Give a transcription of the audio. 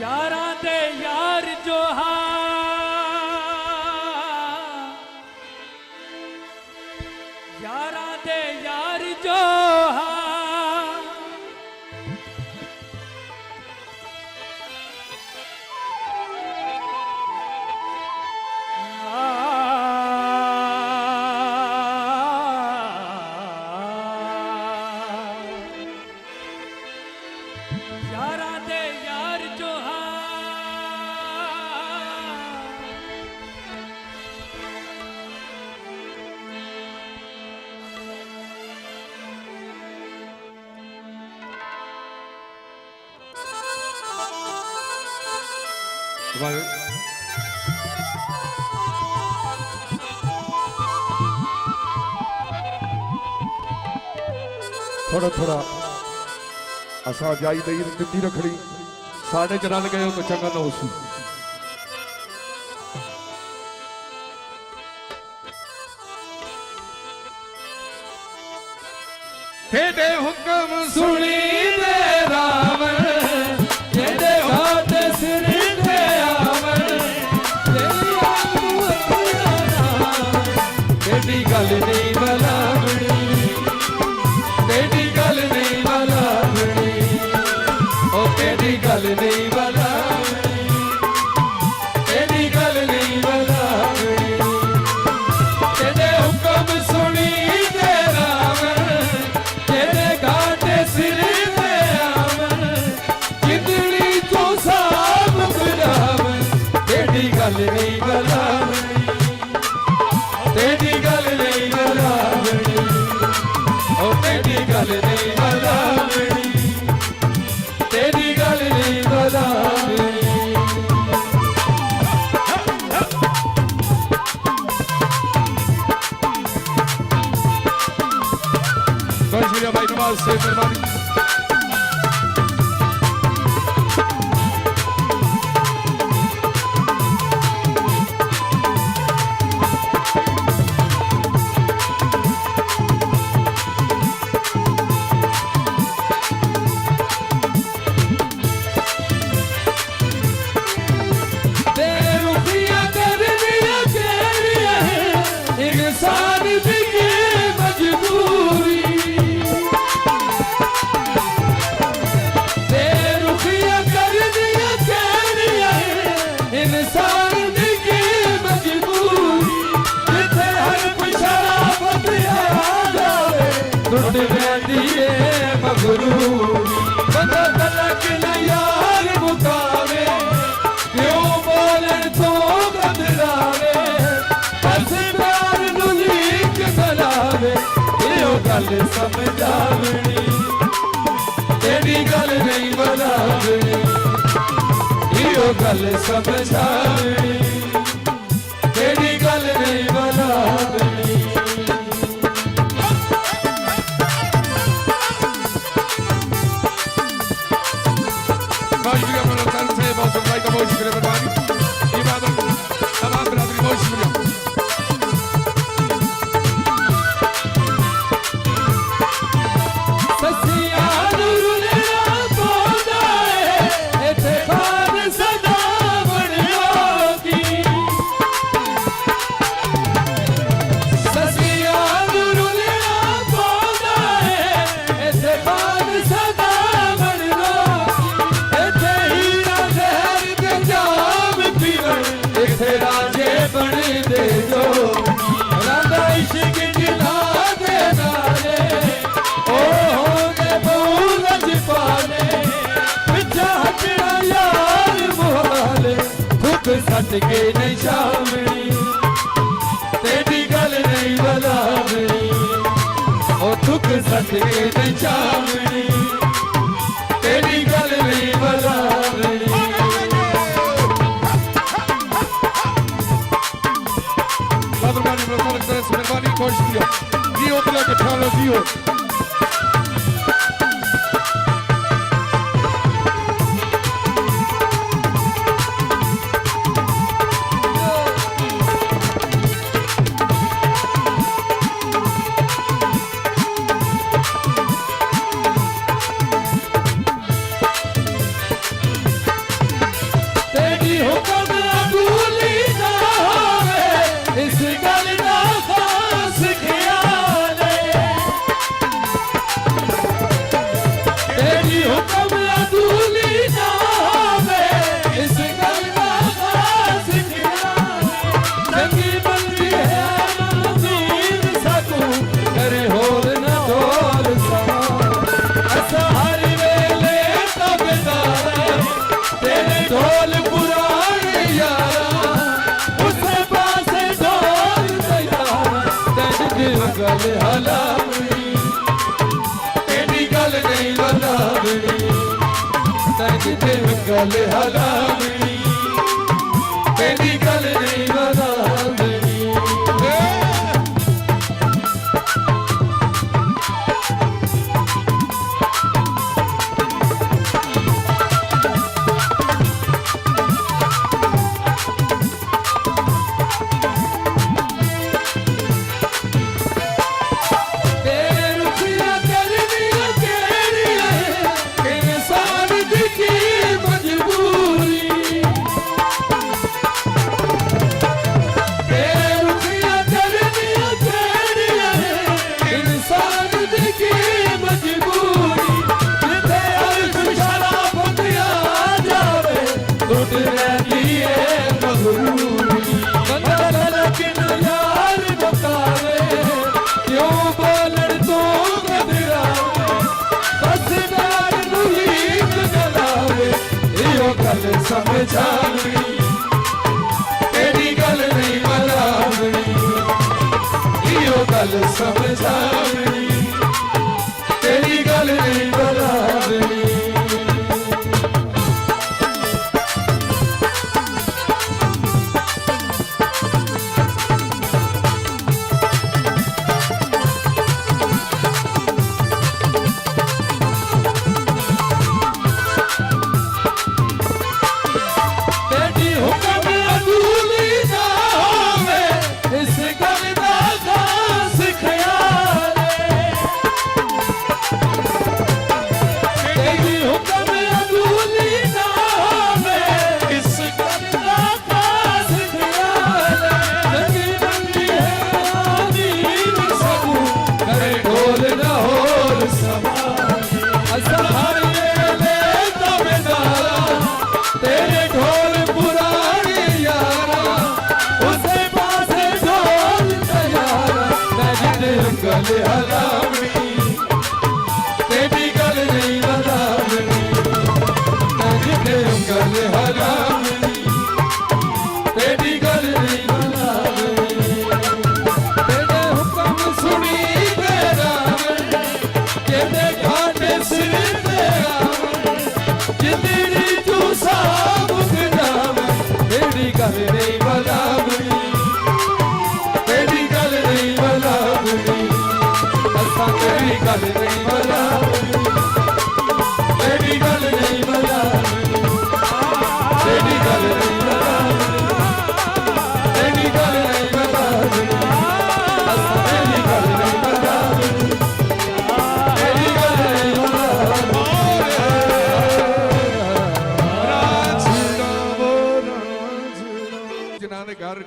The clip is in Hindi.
यारां दे यार जो हा यारां दे यार जो हा यारां दे यार जो हा थोड़ा थोड़ा असा जाई दई मिट्टी रखड़ी साढ़े च रल गए तो चंगा ना उसी तेरे हुक्म सुनी दे रावण तेरे हाथ सिर ते आवन तेरी आंगू तेरी गल नहीं बलावणी तेरी गल नहीं बलावणी ओ तेरी गल नहीं बलावणी तेरी गल नहीं बलावणी तेरे हुक्म सुनी दे रावण तेरे घाटे सिर ते आवन कितनी तो साब गुलावन तेरी गल नहीं बलावणी तेरी गल नहीं बलावणी ओ तेरी गल नहीं बलावणी तेरी गल नहीं बलावणी बहुत शुक्रिया भाई नवाज से मेहरबानी इंसान की मजबूरी बेरुखिया कर दिया कहरिया इंसान की मजबूरी जिथे हर कोई शराबत आ जाए टुट बैठी है मगरूरी बंदा तलक न यार मुकावे क्यों बोलन तो बदलावे गल समझावनी तेरी गल नहीं बलावनी यो गल समझावनी तेरी गल नहीं बलावनी बहुत शुक्रिया मेहरबानी इबादत तमाम बरादरी बहुत शुक्रिया सट के नहीं शामणी तेरी गल नहीं बलावणी ओ थुक सट के नहीं शामणी तेरी गल नहीं बलावणी मेहरबानी बहुत शुक्रिया जियो तला के ठालो जियो तेरी हुक्म अधूरी ना होवे इस गल दा खास ख्याल चंगी बनदी है नज़ीर सकू करे होर न ढोल सवार असा हर वेले तबदार तेरे ढोल पुराने यारा उस पासे ढोल तैयार तेरी गल हलावनी तेरी गल नहीं बनावनी तेरी गल हलावनी तेरी गल नहीं बनावनी समझावनी तेरी गल नहीं मनावनी इहो गल समझावनी तेरी गल नहीं मनावनी गल हलावनी तेरी गल नहीं बनावनी गल हलावनी तेरी गल नहीं बनावनी तेरे हुक्म सुनी तेरा तेरे घाटे सिर तेरा जिंदगी तू साबुत जावे तेरी गल नहीं बनावनी तेरी गल नहीं बनावनी तेरी गल नहीं बनावनी तेरी गल नहीं बनावनी तेरी गल नहीं बनावनी तेरी गल नहीं बनावनी तेरी गल नहीं बनावनी तेरी गल नहीं बनावनी जिन्हां दे घर